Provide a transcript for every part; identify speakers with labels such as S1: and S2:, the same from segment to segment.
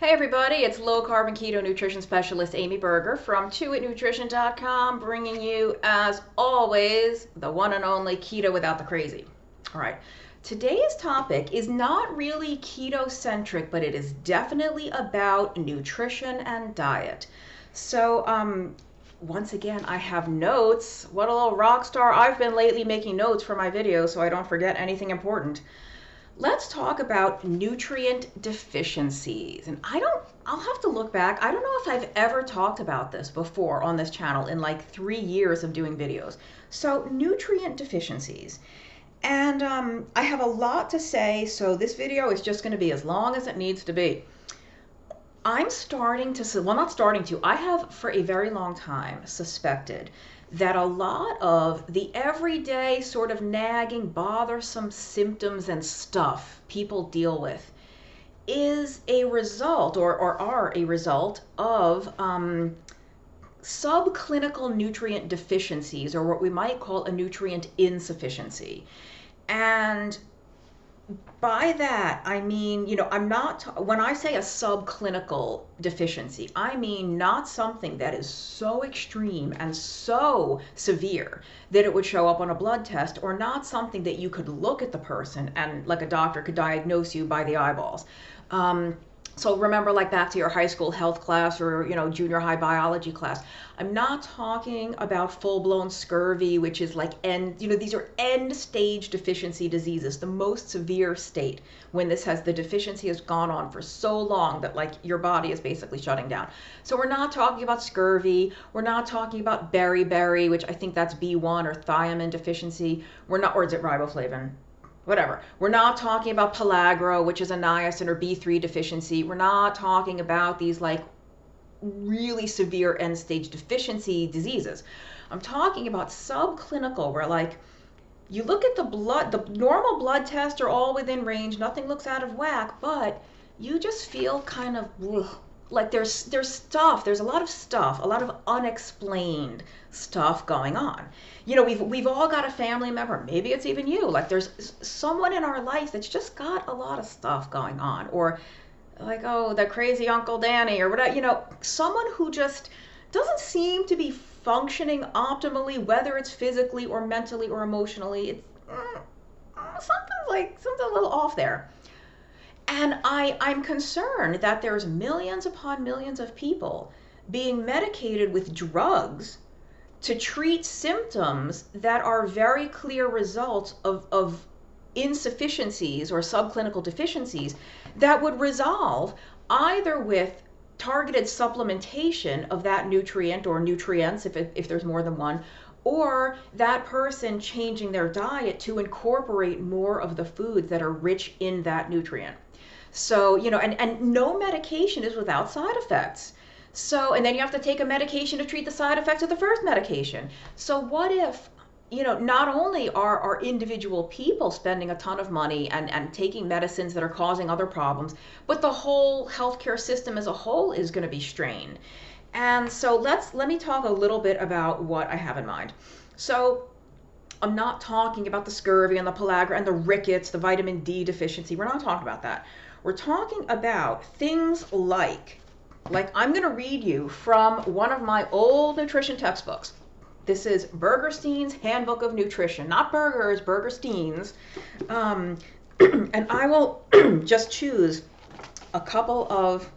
S1: Hey everybody, it's low carb keto nutrition specialist Amy Berger from chewitnutrition.com, bringing you, as always, the one and only keto without the crazy. All right, today's topic is not really keto centric, but it is definitely about nutrition and diet. So, once again, I have notes. What a little rock star I've been lately, making notes for my videos so I don't forget anything important. Let's talk about nutrient deficiencies. And I'll have to look back. I don't know if I've ever talked about this before on this channel in like 3 years of doing videos. So nutrient deficiencies. And I have a lot to say, so this video is just going to be as long as it needs to be. I'm starting to, well, not starting to, I have for a very long time suspected that a lot of the everyday sort of nagging, bothersome symptoms and stuff people deal with is a result or are a result of subclinical nutrient deficiencies, or what we might call a nutrient insufficiency. And by that, I mean, I'm not, when I say a subclinical deficiency, I mean not something that is so extreme and so severe that it would show up on a blood test, or not something that you could look at the person and like a doctor could diagnose you by the eyeballs. So remember, like back to your high school health class or, junior high biology class, I'm not talking about full-blown scurvy, which is like these are end stage deficiency diseases, the most severe state when the deficiency has gone on for so long that like your body is basically shutting down. So we're not talking about scurvy. We're not talking about beriberi, which I think that's B1 or thiamine deficiency. Or is it riboflavin? Whatever. We're not talking about pellagra, which is a niacin or B3 deficiency. We're not talking about these like really severe end stage deficiency diseases. I'm talking about subclinical, where like you look at the blood, the normal blood tests are all within range, nothing looks out of whack, but you just feel kind of like there's stuff, there's a lot of stuff, a lot of unexplained stuff going on. We've all got a family member, maybe it's even you, like there's someone in our life that's just got a lot of stuff going on, or like, oh, the crazy Uncle Danny or whatever, someone who just doesn't seem to be functioning optimally, whether it's physically or mentally or emotionally. It's something a little off there. And I'm concerned that there's millions upon millions of people being medicated with drugs to treat symptoms that are very clear results of insufficiencies or subclinical deficiencies that would resolve either with targeted supplementation of that nutrient or nutrients, if there's more than one, or that person changing their diet to incorporate more of the foods that are rich in that nutrient. So, and no medication is without side effects. So, and then you have to take a medication to treat the side effects of the first medication. So what if, not only are individual people spending a ton of money and taking medicines that are causing other problems, but the whole healthcare system as a whole is going to be strained. And so let me talk a little bit about what I have in mind. So I'm not talking about the scurvy and the pellagra and the rickets, the vitamin D deficiency. We're not talking about that. We're talking about things like I'm going to read you from one of my old nutrition textbooks. This is Bergerstein's Handbook of Nutrition, not Burgers, Bergerstein's. And I will just choose a couple of,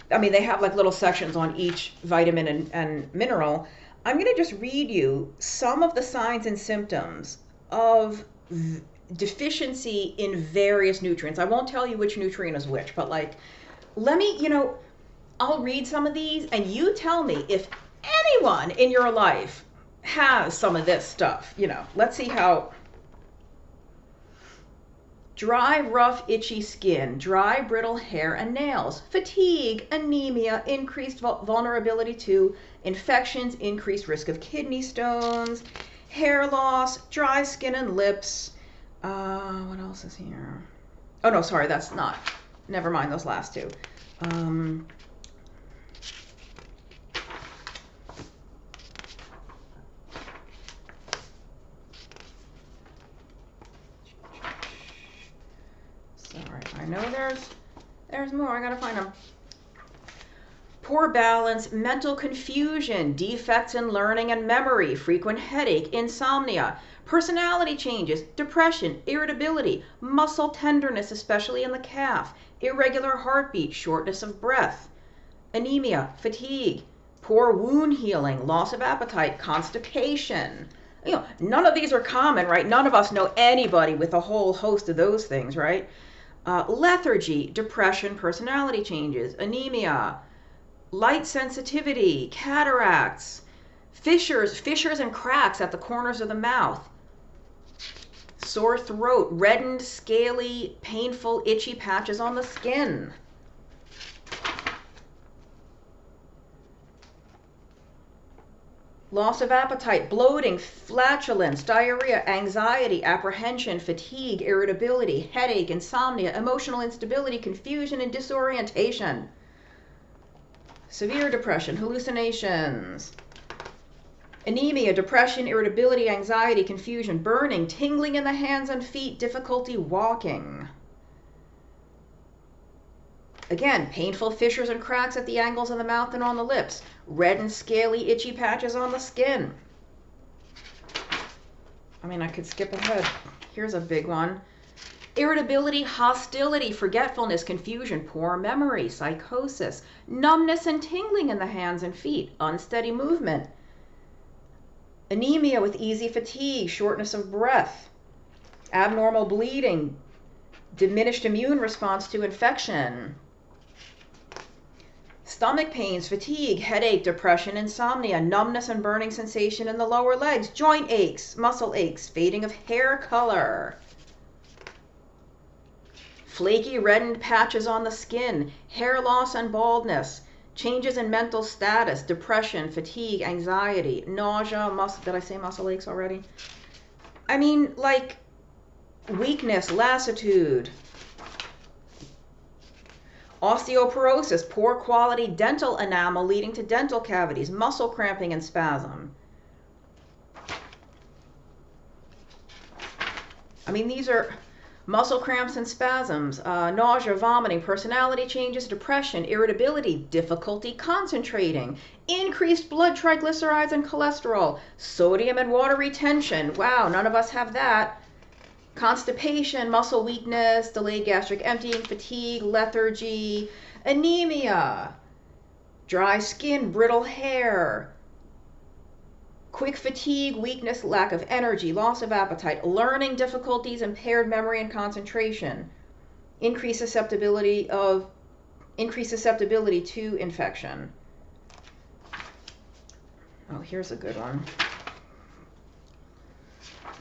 S1: they have like little sections on each vitamin and mineral. I'm going to just read you some of the signs and symptoms of deficiency in various nutrients. I won't tell you which nutrient is which, but I'll read some of these and you tell me if anyone in your life has some of this stuff. Let's see how. Dry, rough, itchy skin, dry, brittle hair and nails, fatigue, anemia, increased vulnerability to infections, increased risk of kidney stones, hair loss, dry skin and lips. What else is here? Oh no, sorry, that's not. Never mind those last two. Sorry, I know there's more. I gotta find them. poor balance, mental confusion, defects in learning and memory, frequent headache, insomnia, personality changes, depression, irritability, muscle tenderness, especially in the calf, irregular heartbeat, shortness of breath, anemia, fatigue, poor wound healing, loss of appetite, constipation. None of these are common, right? None of us know anybody with a whole host of those things, right? Lethargy, depression, personality changes, anemia, light sensitivity, cataracts, fissures and cracks at the corners of the mouth, sore throat, reddened, scaly, painful, itchy patches on the skin. Loss of appetite, bloating, flatulence, diarrhea, anxiety, apprehension, fatigue, irritability, headache, insomnia, emotional instability, confusion, and disorientation. Severe depression, hallucinations. Anemia, depression, irritability, anxiety, confusion, burning, tingling in the hands and feet, difficulty walking. Again, painful fissures and cracks at the angles of the mouth and on the lips. Red and scaly, itchy patches on the skin. I could skip ahead. Here's a big one. Irritability, hostility, forgetfulness, confusion, poor memory, psychosis, numbness and tingling in the hands and feet, unsteady movement. Anemia with easy fatigue, shortness of breath, abnormal bleeding, diminished immune response to infection. Stomach pains, fatigue, headache, depression, insomnia, numbness and burning sensation in the lower legs, joint aches, muscle aches, fading of hair color. Flaky, reddened patches on the skin, hair loss and baldness, changes in mental status, depression, fatigue, anxiety, nausea, did I say muscle aches already? Weakness, lassitude. Osteoporosis, poor quality dental enamel leading to dental cavities, muscle cramping and spasm. These are muscle cramps and spasms, nausea, vomiting, personality changes, depression, irritability, difficulty concentrating, increased blood triglycerides and cholesterol, sodium and water retention. Wow, none of us have that. Constipation, muscle weakness, delayed gastric emptying, fatigue, lethargy, anemia, dry skin, brittle hair, quick fatigue, weakness, lack of energy, loss of appetite, learning difficulties, impaired memory and concentration, increased susceptibility to infection. Oh, here's a good one.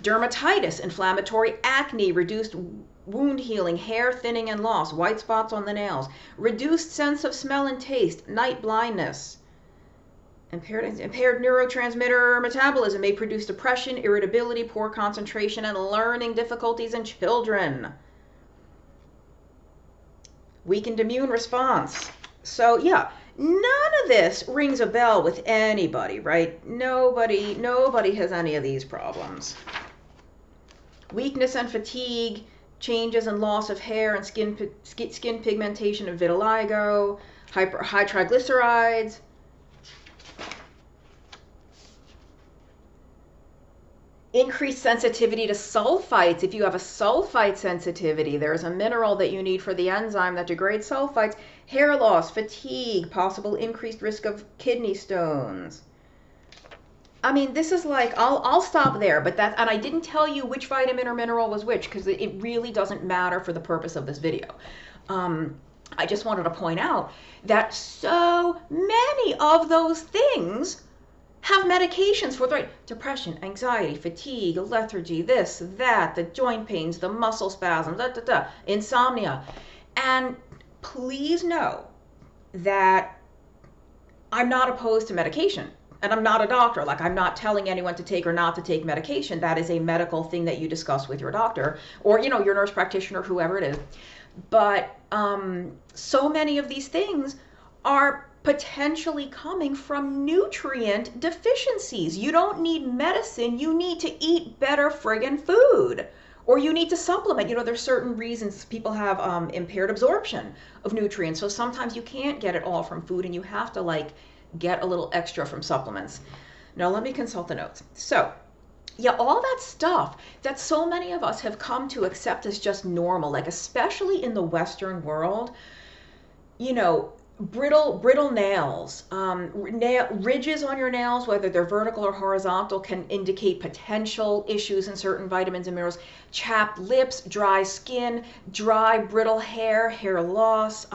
S1: Dermatitis, inflammatory acne, reduced wound healing, hair thinning and loss, white spots on the nails, reduced sense of smell and taste, night blindness. Impaired neurotransmitter metabolism may produce depression, irritability, poor concentration, and learning difficulties in children. Weakened immune response. So yeah, none of this rings a bell with anybody, right? Nobody has any of these problems. Weakness and fatigue, changes and loss of hair and skin pigmentation and vitiligo, high triglycerides, increased sensitivity to sulfites. If you have a sulfite sensitivity, there's a mineral that you need for the enzyme that degrades sulfites. Hair loss, fatigue, possible increased risk of kidney stones. This is I'll stop there, but and I didn't tell you which vitamin or mineral was which because it really doesn't matter for the purpose of this video. I just wanted to point out that so many of those things have medications for depression, anxiety, fatigue, lethargy, this, that, the joint pains, the muscle spasms, insomnia. And please know that I'm not opposed to medication. And I'm not a doctor. I'm not telling anyone to take or not to take medication. That is a medical thing that you discuss with your doctor or, your nurse practitioner, whoever it is. But so many of these things are potentially coming from nutrient deficiencies. You don't need medicine. You need to eat better friggin' food. Or you need to supplement. You know, there's certain reasons people have impaired absorption of nutrients. So sometimes you can't get it all from food and you have to like get a little extra from supplements. Now let me consult the notes. So yeah, all that stuff that so many of us have come to accept as just normal, like especially in the Western world, you know, brittle nails, ridges on your nails, whether they're vertical or horizontal, can indicate potential issues in certain vitamins and minerals. Chapped lips, dry skin, dry brittle hair, hair loss,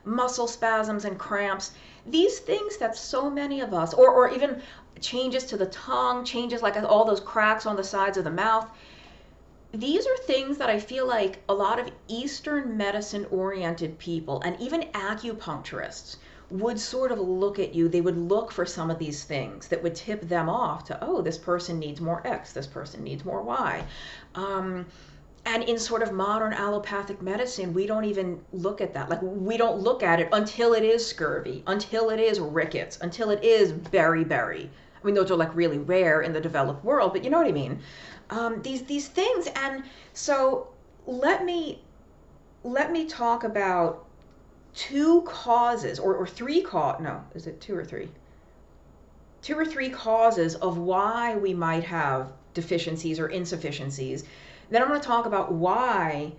S1: muscle spasms and cramps. These things that so many of us, or even changes to the tongue, changes like all those cracks on the sides of the mouth. These are things that I feel like a lot of Eastern medicine oriented people and even acupuncturists would sort of look at you. They would look for some of these things that would tip them off to, oh, this person needs more X, this person needs more Y. And in sort of modern allopathic medicine, we don't even look at that. Like, we don't look at it until it is scurvy, until it is rickets, until it is beriberi. I mean, those are like really rare in the developed world, but you know what I mean. These things. And so let me talk about two causes or three no, is it two or three? Two or three causes of why we might have deficiencies or insufficiencies. Then I'm going to talk about why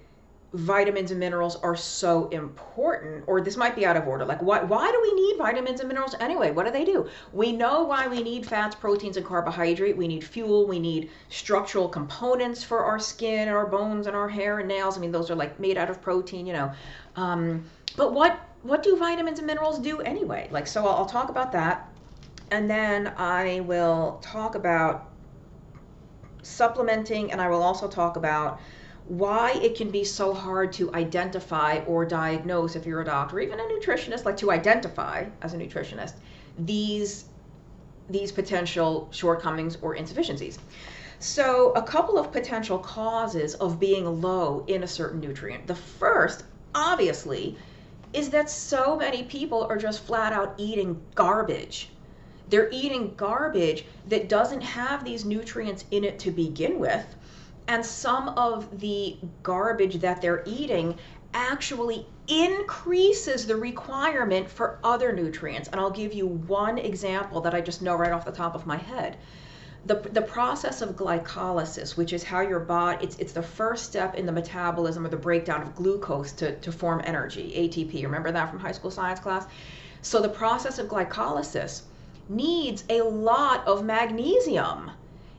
S1: vitamins and minerals are so important, or this might be out of order. Like, why do we need vitamins and minerals anyway? What do they do? We know why we need fats, proteins, and carbohydrate. We need fuel. We need structural components for our skin and our bones and our hair and nails. I mean, those are like made out of protein, you know. But what do vitamins and minerals do anyway? Like, so I'll talk about that. And then I will talk about supplementing, and I will also talk about why it can be so hard to identify or diagnose, if you're a doctor or even a nutritionist, like to identify as a nutritionist these potential shortcomings or insufficiencies. So a couple of potential causes of being low in a certain nutrient. The first, obviously, is that so many people are just flat out eating garbage. They're eating garbage that doesn't have these nutrients in it to begin with. And some of the garbage that they're eating actually increases the requirement for other nutrients. And I'll give you one example that I just know right off the top of my head. The process of glycolysis, which is how your body, it's the first step in the metabolism or the breakdown of glucose to form energy, ATP. Remember that from high school science class? So the process of glycolysis needs a lot of magnesium.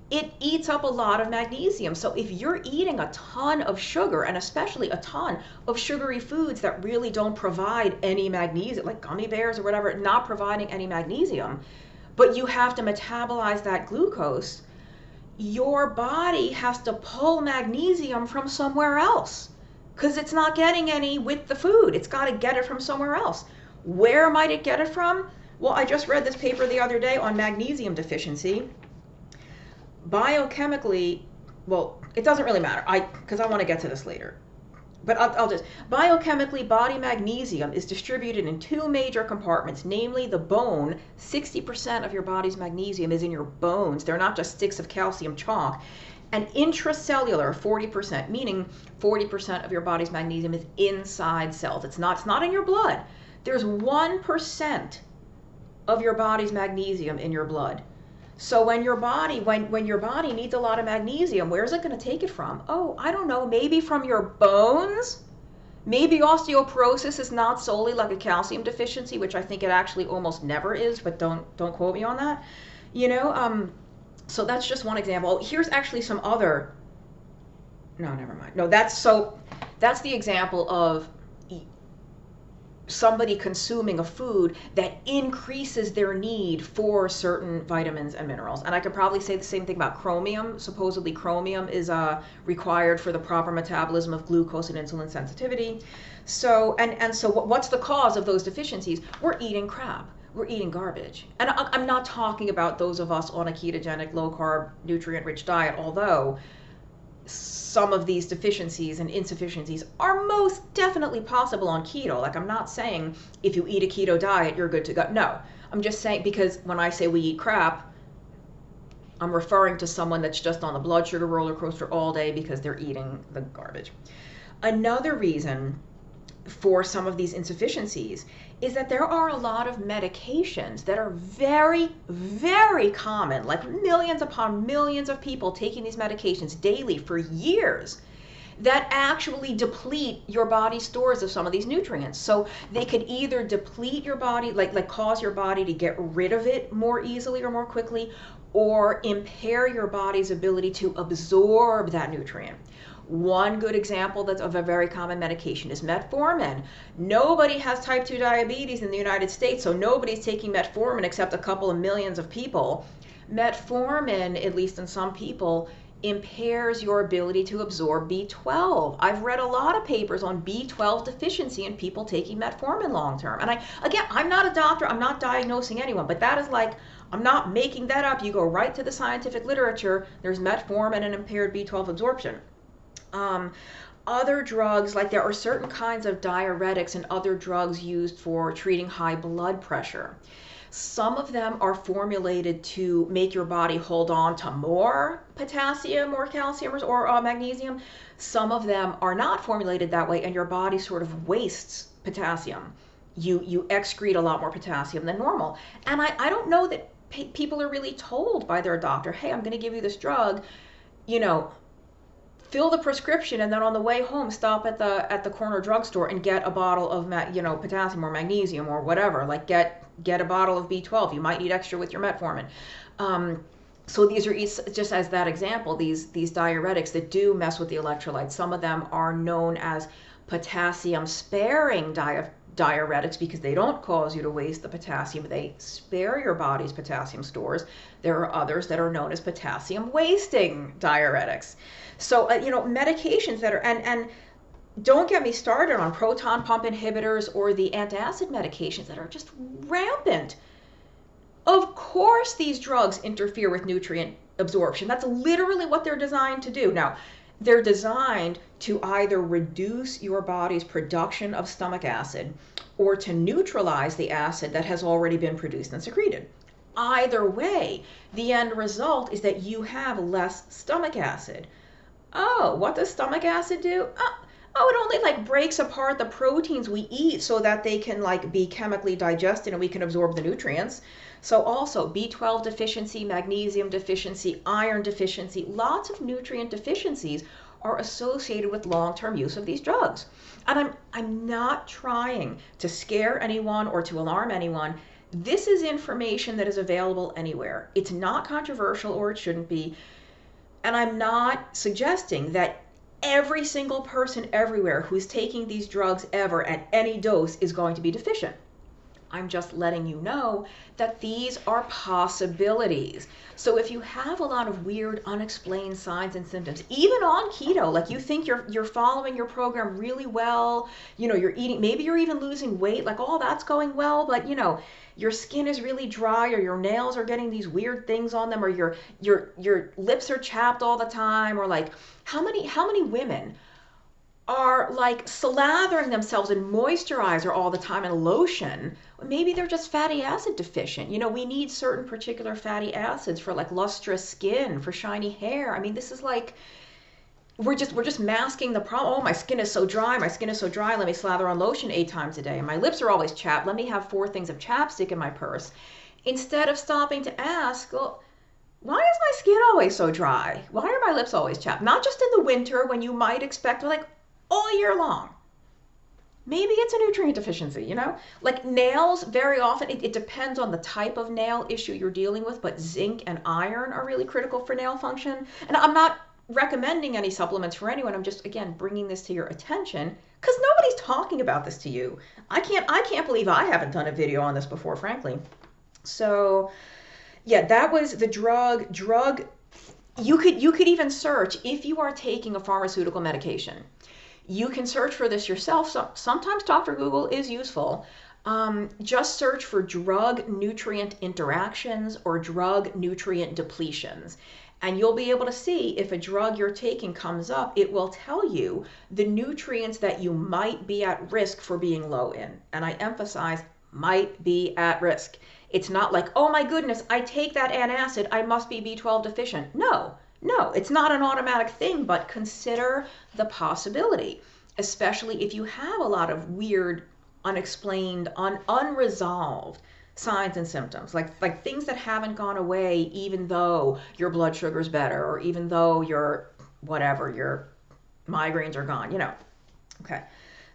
S1: It eats up a lot of magnesium. So if you're eating a ton of sugar, and especially a ton of sugary foods that really don't provide any magnesium, like gummy bears or whatever, not providing any magnesium, but you have to metabolize that glucose, your body has to pull magnesium from somewhere else because it's not getting any with the food. It's got to get it from somewhere else. Where might it get it from? Well, I just read this paper the other day on magnesium deficiency. Biochemically, well, it doesn't really matter, because I want to get to this later. But I'll just, biochemically, body magnesium is distributed in two major compartments, namely the bone. 60% of your body's magnesium is in your bones. They're not just sticks of calcium chalk. And intracellular, 40%, meaning 40% of your body's magnesium is inside cells. It's not in your blood. There's 1% of your body's magnesium in your blood. So when your body needs a lot of magnesium, where's it going to take it from? Oh, I don't know, maybe from your bones? Maybe osteoporosis is not solely like a calcium deficiency, which I think it actually almost never is, but don't quote me on that. You know, so that's just one example. Here's actually some other, no, never mind. No, that's the example of somebody consuming a food that increases their need for certain vitamins and minerals. And I could probably say the same thing about chromium. Supposedly chromium is required for the proper metabolism of glucose and insulin sensitivity. So, and so what's the cause of those deficiencies? We're eating crap. We're eating garbage. And I'm not talking about those of us on a ketogenic, low-carb, nutrient-rich diet, although some of these deficiencies and insufficiencies are most definitely possible on keto. Like, I'm not saying if you eat a keto diet, you're good to go. No, I'm just saying, because when I say we eat crap, I'm referring to someone that's just on the blood sugar roller coaster all day because they're eating the garbage. Another reason for some of these insufficiencies is that there are a lot of medications that are very, very common, like millions upon millions of people taking these medications daily for years, that actually deplete your body's stores of some of these nutrients. So they could either deplete your body, like cause your body to get rid of it more easily or more quickly, or impair your body's ability to absorb that nutrient. One good example that's of a very common medication is Metformin. Nobody has type 2 diabetes in the United States, so nobody's taking Metformin except a couple of millions of people. Metformin, at least in some people, impairs your ability to absorb B12. I've read a lot of papers on B12 deficiency in people taking Metformin long term. And I'm not a doctor, I'm not diagnosing anyone, but that is like, I'm not making that up. You go right to the scientific literature, there's Metformin and impaired B12 absorption. Other drugs, like there are certain kinds of diuretics and other drugs used for treating high blood pressure. Some of them are formulated to make your body hold on to more potassium or calcium or magnesium. Some of them are not formulated that way, and your body sort of wastes potassium. You excrete a lot more potassium than normal. And I don't know that people are really told by their doctor, hey, I'm going to give you this drug, fill the prescription, and then on the way home stop at the corner drugstore and get a bottle of potassium or magnesium or whatever. Like get a bottle of B12. You might need extra with your metformin. So these are, just as that example, these diuretics that do mess with the electrolytes. Some of them are known as potassium-sparing diuretics because they don't cause you to waste the potassium. They spare your body's potassium stores. There are others that are known as potassium-wasting diuretics. So, medications that are, and don't get me started on proton pump inhibitors or the antacid medications that are just rampant. Of course, these drugs interfere with nutrient absorption. That's literally what they're designed to do. Now, they're designed to either reduce your body's production of stomach acid or to neutralize the acid that has already been produced and secreted. Either way, the end result is that you have less stomach acid. Oh, what does stomach acid do? Oh, it only breaks apart the proteins we eat so that they can be chemically digested and we can absorb the nutrients. So also B12 deficiency, magnesium deficiency, iron deficiency, lots of nutrient deficiencies are associated with long-term use of these drugs. And I'm not trying to scare anyone or to alarm anyone. This is information that is available anywhere. It's not controversial, or it shouldn't be. And I'm not suggesting that every single person everywhere who's taking these drugs ever at any dose is going to be deficient. I'm just letting you know that these are possibilities. So if you have a lot of weird, unexplained signs and symptoms, even on keto, you think you're following your program really well, you're eating, maybe you're even losing weight, all that's going well, but your skin is really dry, or your nails are getting these weird things on them, or your lips are chapped all the time, or how many women are slathering themselves in moisturizer all the time and lotion? Maybe they're just fatty acid deficient. We need certain particular fatty acids for lustrous skin, for shiny hair. I mean, this is we're just masking the problem. Oh, my skin is so dry. Let me slather on lotion 8 times a day. And my lips are always chapped. Let me have 4 things of chapstick in my purse. Instead of stopping to ask, well, why is my skin always so dry? Why are my lips always chapped? Not just in the winter when you might expect all year long. Maybe it's a nutrient deficiency, nails, very often, it depends on the type of nail issue you're dealing with, but zinc and iron are really critical for nail function. And I'm not recommending any supplements for anyone. I'm just, again, bringing this to your attention because nobody's talking about this to you. I can't believe I haven't done a video on this before, frankly. So yeah, that was the drug. You could even search if you are taking a pharmaceutical medication. You can search for this yourself. Sometimes Dr. Google is useful. Just search for drug nutrient interactions or drug nutrient depletions. And you'll be able to see if a drug you're taking comes up, it will tell you the nutrients that you might be at risk for being low in. And I emphasize might be at risk. It's not like, oh my goodness, I take that antacid, I must be B12 deficient. No, no, it's not an automatic thing, but consider the possibility, especially if you have a lot of weird, unexplained, unresolved signs and symptoms, like things that haven't gone away even though your blood sugar's better, or even though your whatever, your migraines are gone, Okay,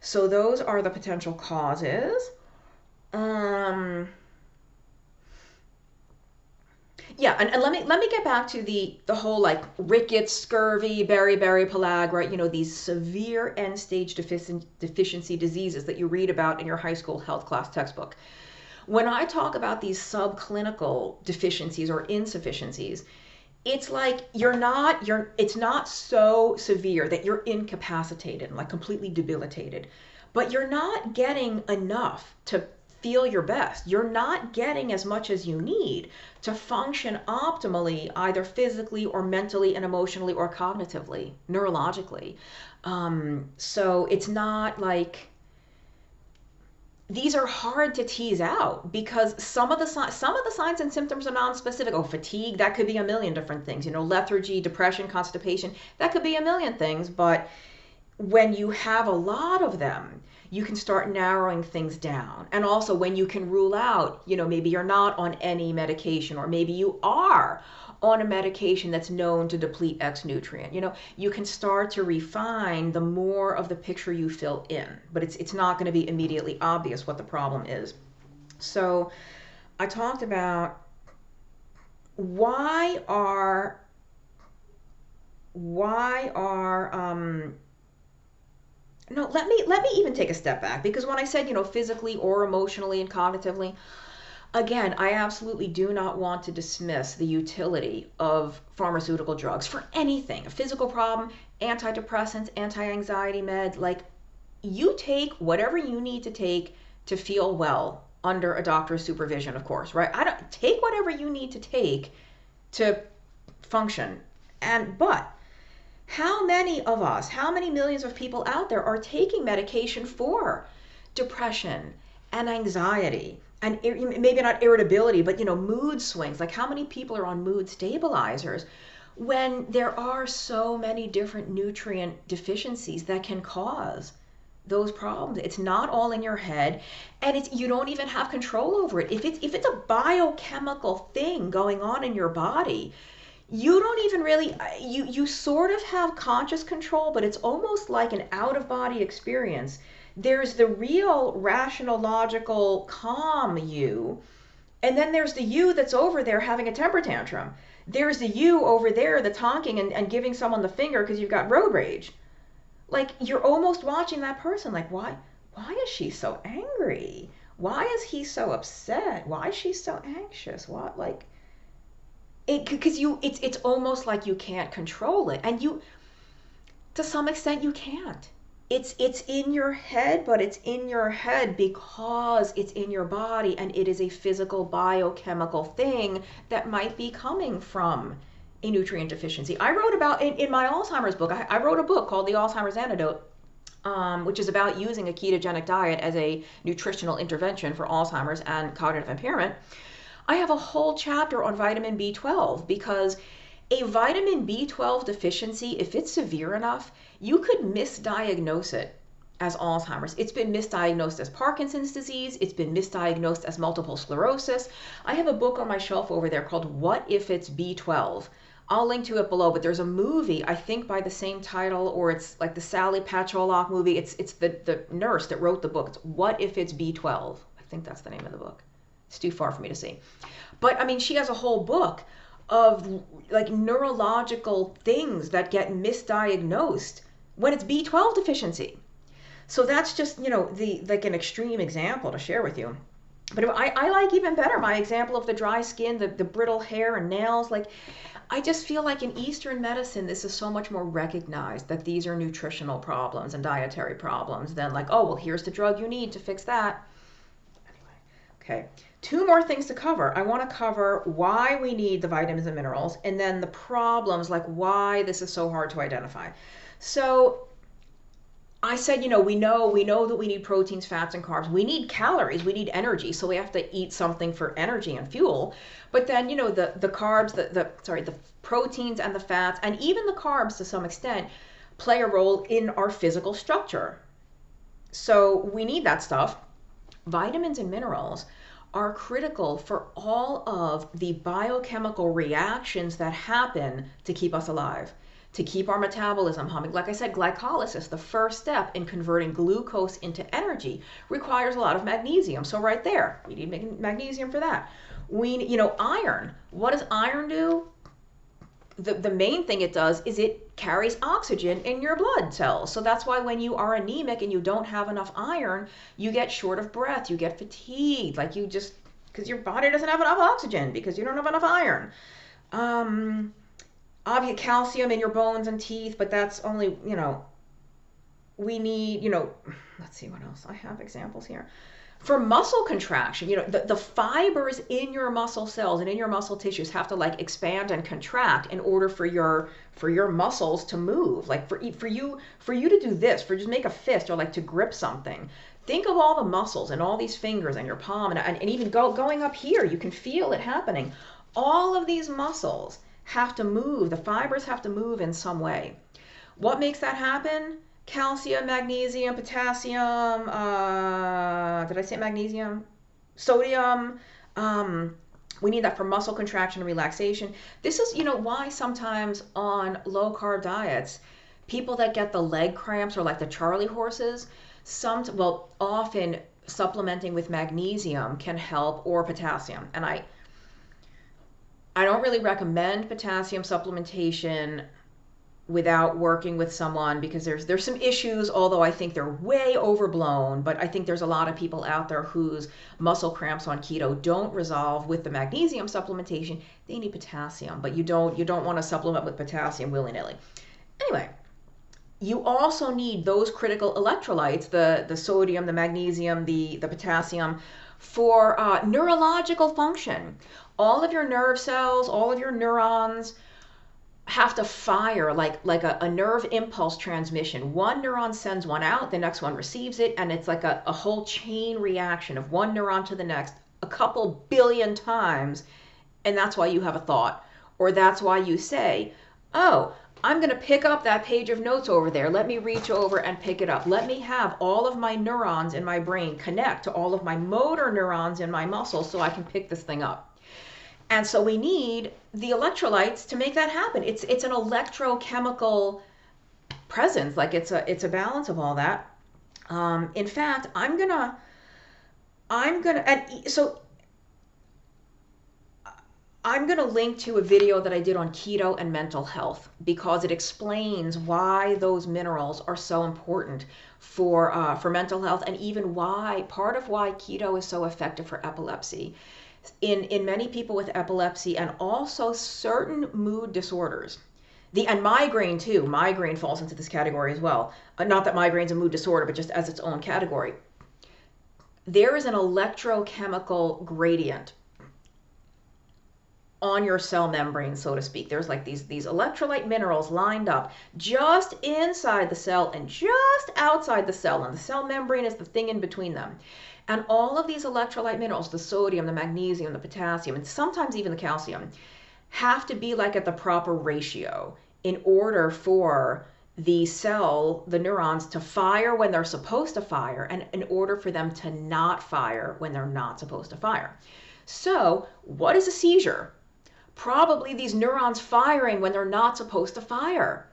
S1: so those are the potential causes. Yeah, and let me get back to the whole like rickets, scurvy, beriberi, pellagra, these severe end stage deficiency diseases that you read about in your high school health class textbook. When I talk about these subclinical deficiencies or insufficiencies, it's like it's not so severe that you're incapacitated and like completely debilitated, but you're not getting enough to feel your best. You're not getting as much as you need to function optimally, either physically or mentally and emotionally or cognitively, neurologically. So it's not like, these are hard to tease out because some of the signs and symptoms are non-specific. Oh, fatigue, that could be a million different things. Lethargy, depression, constipation, that could be a million things. But when you have a lot of them, you can start narrowing things down. And also when you can rule out, maybe you're not on any medication, or maybe you are on a medication that's known to deplete X nutrient. You can start to refine the more of the picture you fill in, but it's not going to be immediately obvious what the problem is. So I talked about why are no, let me even take a step back, because when I said, physically or emotionally and cognitively, again, I absolutely do not want to dismiss the utility of pharmaceutical drugs for anything. A physical problem, antidepressants, anti-anxiety meds, like, you take whatever you need to take to feel well under a doctor's supervision, of course, right? Take whatever you need to take to function. But how many of us, how many millions of people out there are taking medication for depression and anxiety? And maybe not irritability, but mood swings. Like, how many people are on mood stabilizers when there are so many different nutrient deficiencies that can cause those problems? It's not all in your head, and you don't even have control over it. If it's a biochemical thing going on in your body, you don't even really, you sort of have conscious control, but it's almost like an out-of-body experience. There's the real, rational, logical, calm you, and then there's the you that's over there having a temper tantrum. There's the you over there that's honking and giving someone the finger because you've got road rage. Like, you're almost watching that person like, why is she so angry? Why is he so upset? Why is she so anxious? What, like, because it's almost like you can't control it, and to some extent you can't. It's in your head, but it's in your head because it's in your body, and it is a physical biochemical thing that might be coming from a nutrient deficiency. I wrote about in my Alzheimer's book. I wrote a book called The Alzheimer's Antidote, which is about using a ketogenic diet as a nutritional intervention for Alzheimer's and cognitive impairment. I have a whole chapter on vitamin B12 because a vitamin B12 deficiency, if it's severe enough, you could misdiagnose it as Alzheimer's. It's been misdiagnosed as Parkinson's disease. It's been misdiagnosed as multiple sclerosis. I have a book on my shelf over there called What If It's B12? I'll link to it below, but there's a movie, I think by the same title, or it's like the Sally Patcholock movie. It's the nurse that wrote the book. It's What If It's B12? I think that's the name of the book. It's too far for me to see. But I mean, she has a whole book of like neurological things that get misdiagnosed when it's B12 deficiency. So that's just, like an extreme example to share with you. But I like even better my example of the dry skin, the brittle hair and nails. Like, I just feel like in Eastern medicine, this is so much more recognized that these are nutritional problems and dietary problems than like, oh, well, here's the drug you need to fix that. Anyway, okay. 2 more things to cover. I want to cover why we need the vitamins and minerals, and then the problems, like why this is so hard to identify. So I said, we know that we need proteins, fats, and carbs. We need calories. We need energy. So we have to eat something for energy and fuel. But then, the carbs, the proteins and the fats, and even the carbs to some extent, play a role in our physical structure. So we need that stuff. Vitamins and minerals are critical for all of the biochemical reactions that happen to keep us alive, to keep our metabolism humming. Like I said, glycolysis, the first step in converting glucose into energy, requires a lot of magnesium. So right there, we need magnesium for that. Iron. What does iron do? The main thing it does is it carries oxygen in your blood cells. So that's why when you are anemic and you don't have enough iron, you get short of breath, you get fatigued, because your body doesn't have enough oxygen because you don't have enough iron. Obviously calcium in your bones and teeth, but that's only, we need, let's see what else. I have examples here. For muscle contraction, the fibers in your muscle cells and in your muscle tissues have to expand and contract in order for your muscles to move. Like for you to do this, for just make a fist or to grip something. Think of all the muscles and all these fingers and your palm and even going up here, you can feel it happening. All of these muscles have to move. The fibers have to move in some way. What makes that happen? Calcium, magnesium, potassium, did I say magnesium? Sodium. We need that for muscle contraction and relaxation. This is, why sometimes on low carb diets, people that get the leg cramps or the Charlie horses, often supplementing with magnesium can help, or potassium. And I don't really recommend potassium supplementation without working with someone, because there's some issues, although I think they're way overblown. But I think there's a lot of people out there whose muscle cramps on keto don't resolve with the magnesium supplementation. They need potassium, but you don't want to supplement with potassium willy-nilly. Anyway, you also need those critical electrolytes, the sodium, the magnesium, the potassium, for neurological function. All of your nerve cells, all of your neurons have to fire like a nerve impulse transmission. One neuron sends one out, the next one receives it, and it's like a whole chain reaction of one neuron to the next a couple billion times. And that's why you have a thought, or that's why you say, oh, I'm going to pick up that page of notes over there. Let me reach over and pick it up. Let me have all of my neurons in my brain connect to all of my motor neurons in my muscles so I can pick this thing up. And so we need the electrolytes to make that happen. It's an electrochemical presence. It's a balance of all that. In fact, I'm gonna link to a video that I did on keto and mental health, because it explains why those minerals are so important for mental health, and even part of why keto is so effective for epilepsy. In many people with epilepsy, and also certain mood disorders, and migraine too. Migraine falls into this category as well. Not that migraine's a mood disorder, but just as its own category. There is an electrochemical gradient on your cell membrane, so to speak. There's these electrolyte minerals lined up just inside the cell and just outside the cell, and the cell membrane is the thing in between them. And all of these electrolyte minerals, the sodium, the magnesium, the potassium, and sometimes even the calcium, have to be at the proper ratio in order for the neurons to fire when they're supposed to fire, and in order for them to not fire when they're not supposed to fire. So what is a seizure? Probably these neurons firing when they're not supposed to fire.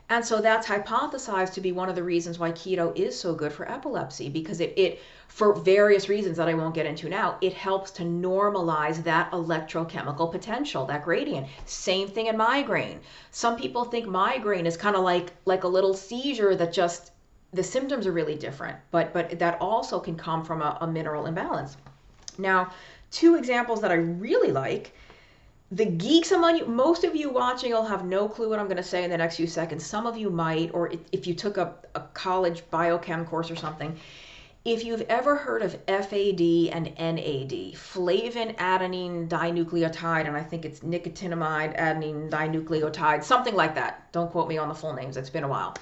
S1: And so that's hypothesized to be one of the reasons why keto is so good for epilepsy, because it for various reasons that I won't get into now, it helps to normalize that electrochemical potential, that gradient. Same thing in migraine. Some people think migraine is kind of like a little seizure that just, the symptoms are really different, but that also can come from a mineral imbalance. Now, two examples that I really like. The geeks among you, most of you watching will have no clue what I'm going to say in the next few seconds. Some of you might, or if you took a college biochem course or something. If you've ever heard of FAD and NAD, flavin adenine dinucleotide, and I think it's nicotinamide adenine dinucleotide, something like that. Don't quote me on the full names, it's been a while.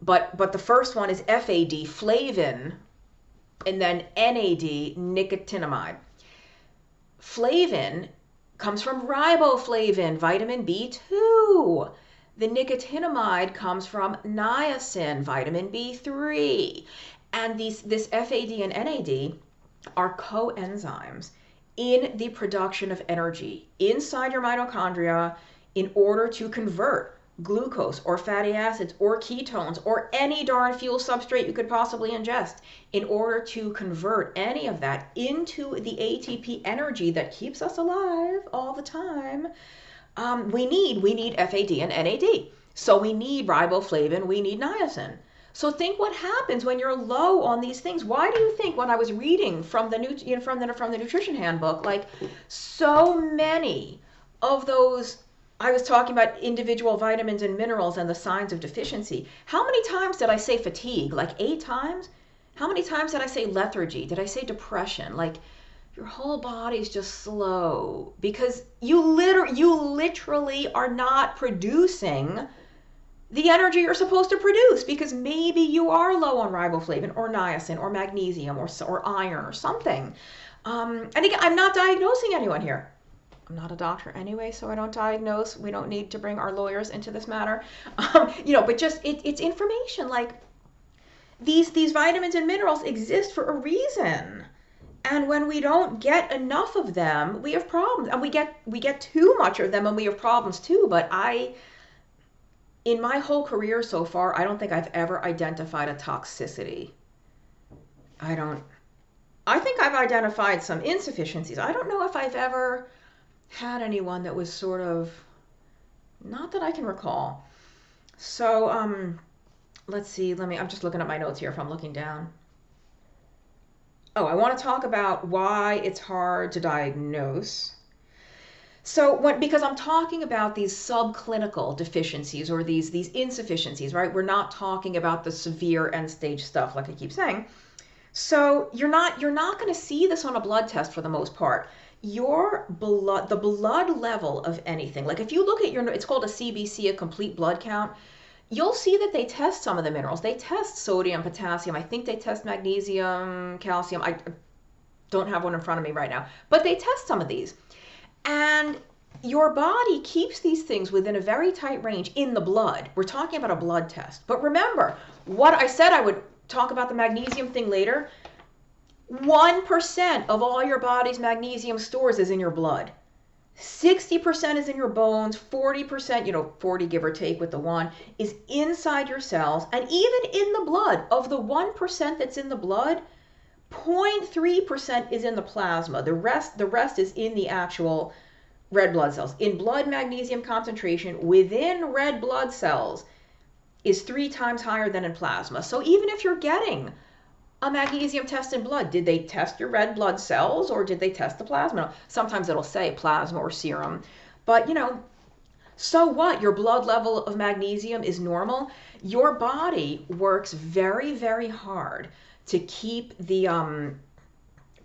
S1: But the first one is FAD, flavin, and then NAD, nicotinamide. Flavin comes from riboflavin, vitamin B2. The nicotinamide comes from niacin, vitamin B3. And this FAD and NAD are coenzymes in the production of energy inside your mitochondria in order to convert glucose or fatty acids or ketones or any darn fuel substrate you could possibly ingest, in order to convert any of that into the ATP energy that keeps us alive all the time. We need FAD and NAD. So we need riboflavin, we need niacin. So think what happens when you're low on these things. Why do you think when I was reading from the nutrition handbook, like so many of those, I was talking about individual vitamins and minerals and the signs of deficiency. How many times did I say fatigue? Like 8 times? How many times did I say lethargy? Did I say depression? Like your whole body's just slow because you literally are not producing the energy you're supposed to produce, because maybe you are low on riboflavin or niacin or magnesium or iron or something. And again, I'm not diagnosing anyone here. I'm not a doctor anyway, so I don't diagnose. We don't need to bring our lawyers into this matter. But just it's information. Like these vitamins and minerals exist for a reason. And when we don't get enough of them, we have problems. And we get too much of them and we have problems too. But in my whole career so far, I don't think I've ever identified a toxicity. I think I've identified some insufficiencies. I don't know if I've ever had anyone that was sort of, not that I can recall. So, let's see, I'm just looking at my notes here if I'm looking down. Oh, I want to talk about why it's hard to diagnose. So because I'm talking about these subclinical deficiencies or these insufficiencies, right? We're not talking about the severe end stage stuff, like I keep saying. So you're not going to see this on a blood test for the most part. The blood level of anything, like if you look at it's called a CBC, a complete blood count. You'll see that they test some of the minerals. They test sodium, potassium. I think they test magnesium, calcium. I don't have one in front of me right now, but they test some of these. And your body keeps these things within a very tight range in the blood. We're talking about a blood test. But remember, what I said I would talk about the magnesium thing later. 1% of all your body's magnesium stores is in your blood. 60% is in your bones, 40%, 40 give or take with the 1, is inside your cells. And even in the blood, of the 1% that's in the blood, 0.3% is in the plasma. The rest is in the actual red blood cells. In blood, magnesium concentration within red blood cells is 3 times higher than in plasma. So even if you're getting a magnesium test in blood, did they test your red blood cells or did they test the plasma? Sometimes it'll say plasma or serum. But, so what? Your blood level of magnesium is normal. Your body works very, very hard to keep the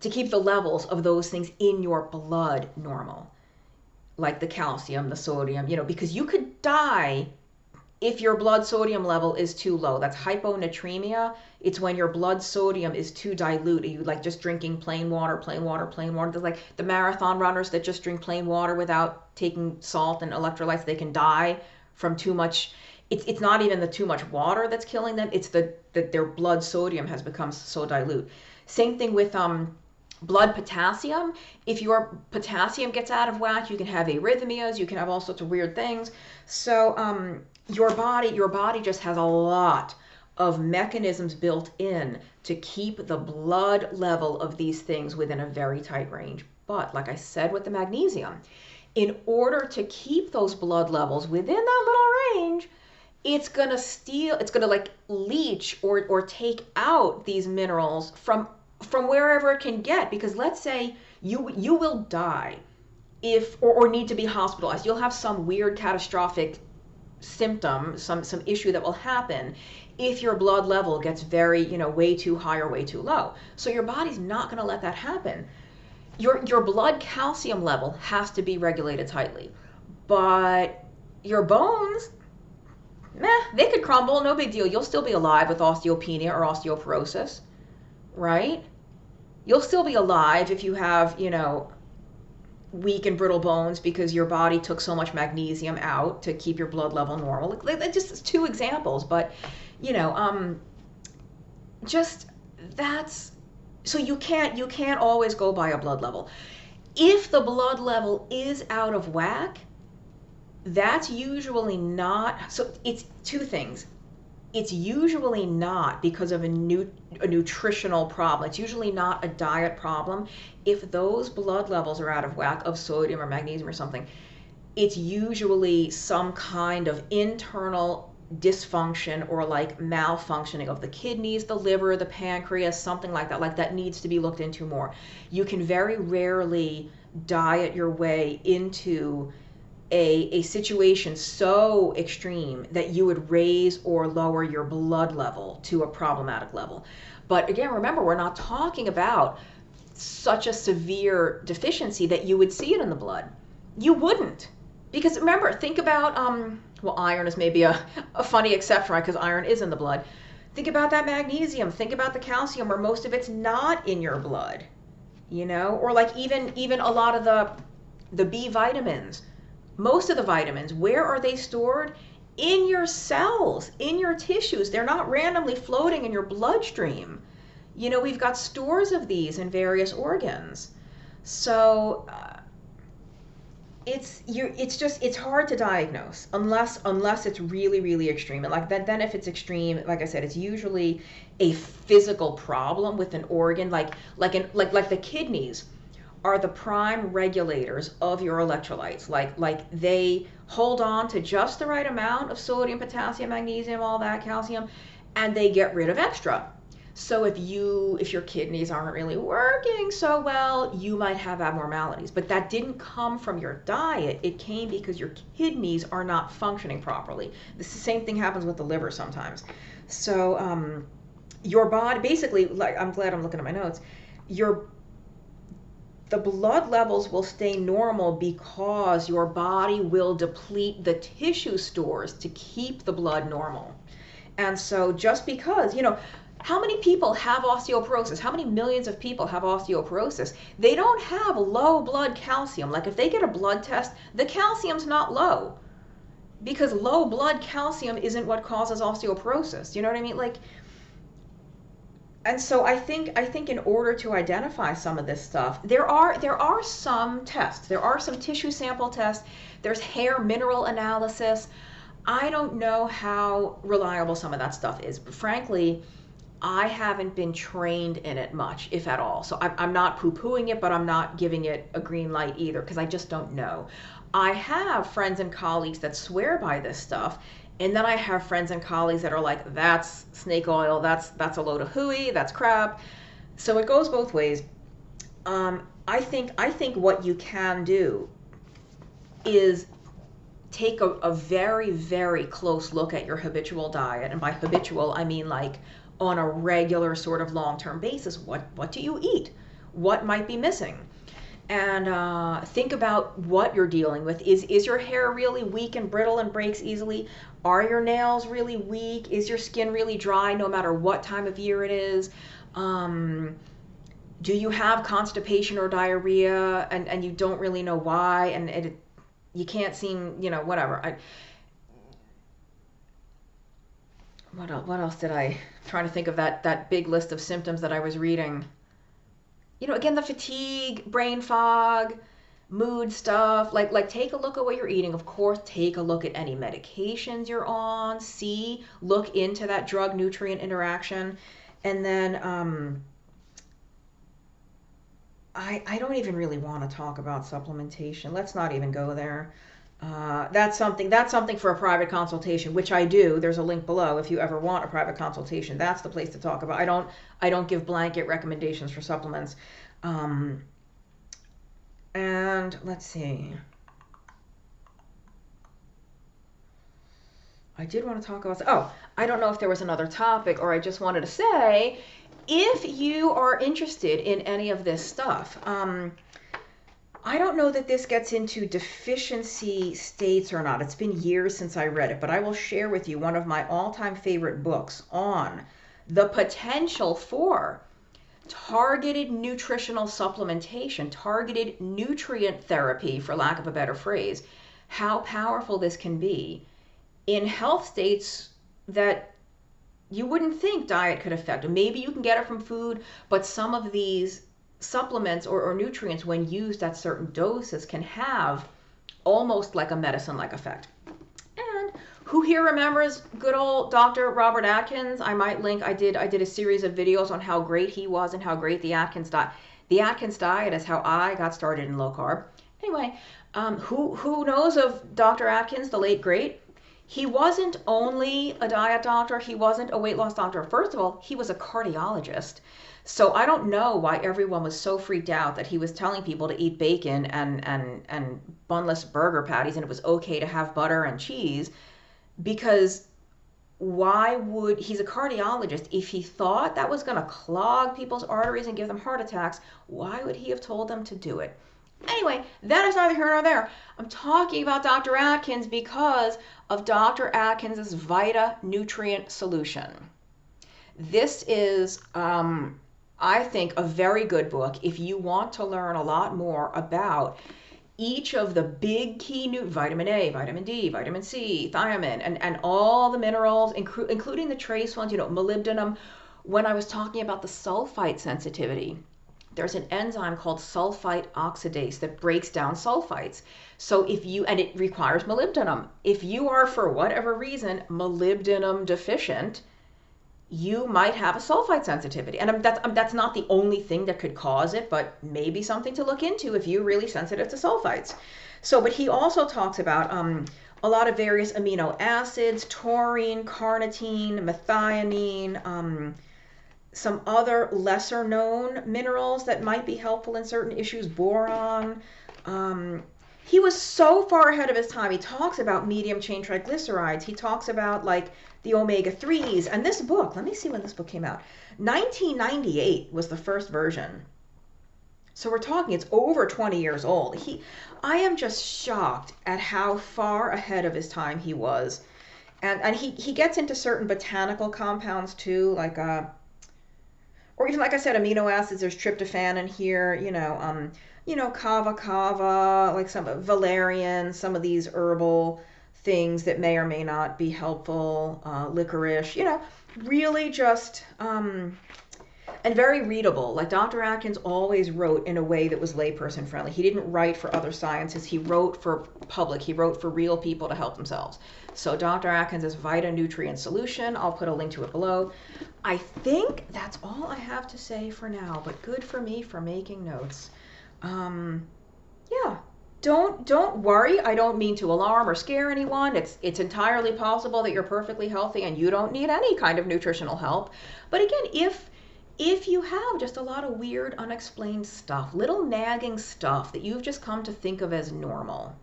S1: levels of those things in your blood normal, like the calcium, the sodium, because you could die if your blood sodium level is too low. That's hyponatremia. It's when your blood sodium is too dilute. You like just drinking plain water. There's like the marathon runners that just drink plain water without taking salt and electrolytes. They can die from too much. It's not even the too much water that's killing them. It's that their blood sodium has become so dilute. Same thing with blood potassium. If your potassium gets out of whack, you can have arrhythmias. You can have all sorts of weird things. So your body just has a lot of mechanisms built in to keep the blood level of these things within a very tight range. But like I said with the magnesium, in order to keep those blood levels within that little range, it's gonna like leach or take out these minerals from wherever it can get. Because let's say you will die or need to be hospitalized. You'll have some weird catastrophic symptom, some issue that will happen if your blood level gets very, way too high or way too low. So your body's not going to let that happen. Your blood calcium level has to be regulated tightly, but your bones, they could crumble, no big deal. You'll still be alive with osteopenia or osteoporosis, right? You'll still be alive if you have, weak and brittle bones because your body took so much magnesium out to keep your blood level normal. Just two examples, but, just that's, so you can't always go by a blood level. If the blood level is out of whack, that's usually not, so it's two things. It's usually not because of a nutritional problem. It's usually not a diet problem. If those blood levels are out of whack of sodium or magnesium or something, it's usually some kind of internal dysfunction or like malfunctioning of the kidneys, the liver, the pancreas, something like that needs to be looked into more. You can very rarely diet your way into a situation so extreme that you would raise or lower your blood level to a problematic level. But again, remember, we're not talking about such a severe deficiency that you would see it in the blood. You wouldn't. Because remember, think about, well, iron is maybe a funny exception, right? Because iron is in the blood. Think about that magnesium. Think about the calcium, where most of it's not in your blood, or like even a lot of the B vitamins. Most of the vitamins, where are they stored? In your cells, in your tissues. They're not randomly floating in your bloodstream. We've got stores of these in various organs. So it's hard to diagnose unless it's really, really extreme. And like that, then if it's extreme, like I said, it's usually a physical problem with an organ, like the kidneys are the prime regulators of your electrolytes. Like they hold on to just the right amount of sodium, potassium, magnesium, all that, calcium, and they get rid of extra. So if your kidneys aren't really working so well, you might have abnormalities. But that didn't come from your diet. It came because your kidneys are not functioning properly. The same thing happens with the liver sometimes. So your body, basically, like, I'm glad I'm looking at my notes, the blood levels will stay normal because your body will deplete the tissue stores to keep the blood normal. And so just because, how many people have osteoporosis? How many millions of people have osteoporosis? They don't have low blood calcium. Like if they get a blood test, the calcium's not low because low blood calcium isn't what causes osteoporosis. You know what I mean? And so I think in order to identify some of this stuff, there are some tests. There are some tissue sample tests. There's hair mineral analysis. I don't know how reliable some of that stuff is, but frankly, I haven't been trained in it much, if at all. So I'm not poo-pooing it, but I'm not giving it a green light either because I just don't know. I have friends and colleagues that swear by this stuff. And then I have friends and colleagues that are like, that's snake oil, that's a load of hooey, that's crap. So it goes both ways. I think what you can do is take a very, very close look at your habitual diet. And by habitual, I mean like on a regular sort of long-term basis. What do you eat? What might be missing? And think about what you're dealing with. Is your hair really weak and brittle and breaks easily? Are your nails really weak? Is your skin really dry no matter what time of year it is? Do you have constipation or diarrhea and you don't really know why and you can't seem, whatever. What else did I'm trying to think of that big list of symptoms that I was reading. Again, the fatigue, brain fog, mood stuff, like take a look at what you're eating. Of course, take a look at any medications you're on, look into that drug nutrient interaction. And then I don't even really want to talk about supplementation. Let's not even go there. That's something for a private consultation, which I do. There's a link below if you ever want a private consultation. That's the place to talk about. I don't give blanket recommendations for supplements. And let's see. I did want to talk about, I don't know if there was another topic, or I just wanted to say, if you are interested in any of this stuff, I don't know that this gets into deficiency states or not. It's been years since I read it, but I will share with you one of my all-time favorite books on the potential for targeted nutritional supplementation, targeted nutrient therapy, for lack of a better phrase, how powerful this can be in health states that you wouldn't think diet could affect. Maybe you can get it from food, but some of these supplements or nutrients, when used at certain doses, can have almost like a medicine-like effect. And who here remembers good old Dr. Robert Atkins? I might link. I did a series of videos on how great he was and how great the Atkins diet. The Atkins diet is how I got started in low carb. Anyway, who knows of Dr. Atkins, the late great? He wasn't only a diet doctor. He wasn't a weight loss doctor. First of all, he was a cardiologist. So I don't know why everyone was so freaked out that he was telling people to eat bacon and bunless burger patties, and it was okay to have butter and cheese, because why would, he's a cardiologist, if he thought that was going to clog people's arteries and give them heart attacks, why would he have told them to do it? Anyway, that is neither here nor there. I'm talking about Dr. Atkins because of Dr. Atkins's Vita Nutrient Solution. This is, I think, a very good book if you want to learn a lot more about each of the big key vitamin A, vitamin D, vitamin C, thiamine, and all the minerals, including the trace ones, molybdenum. When I was talking about the sulfite sensitivity, there's an enzyme called sulfite oxidase that breaks down sulfites. So and it requires molybdenum. If you are, for whatever reason, molybdenum deficient, you might have a sulfite sensitivity. And that's not the only thing that could cause it, but maybe something to look into if you're really sensitive to sulfites. So, but he also talks about a lot of various amino acids, taurine, carnitine, methionine, some other lesser known minerals that might be helpful in certain issues, boron. He was so far ahead of his time. He talks about medium chain triglycerides. He talks about like the omega-3s. And this book, let me see when this book came out. 1998 was the first version. So we're talking, it's over 20 years old. I am just shocked at how far ahead of his time he was. And he gets into certain botanical compounds too, like or even, like I said, amino acids. There's tryptophan in here, kava, like some valerian, some of these herbal things that may or may not be helpful, licorice, really just, and very readable. Like Dr. Atkins always wrote in a way that was layperson friendly. He didn't write for other sciences. He wrote for public. He wrote for real people to help themselves. So Dr. Atkins' Vita Nutrient Solution, I'll put a link to it below. I think that's all I have to say for now, but good for me for making notes. Yeah, don't worry. I don't mean to alarm or scare anyone. It's entirely possible that you're perfectly healthy and you don't need any kind of nutritional help. But again, if you have just a lot of weird, unexplained stuff, little nagging stuff that you've just come to think of as normal,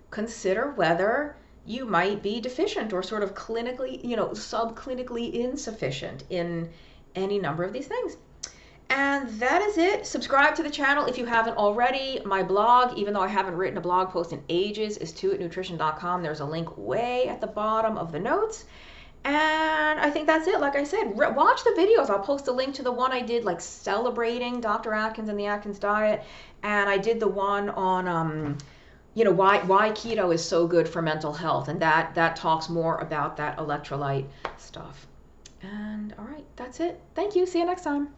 S1: consider whether you might be deficient or sort of clinically, subclinically insufficient in any number of these things. And that is it. Subscribe to the channel if you haven't already. My blog, even though I haven't written a blog post in ages, is 2itnutrition.com. There's a link way at the bottom of the notes. And I think that's it. Like I said, watch the videos. I'll post a link to the one I did, like celebrating Dr. Atkins and the Atkins diet. And I did the one on, why keto is so good for mental health. And that talks more about that electrolyte stuff. And all right, that's it. Thank you. See you next time.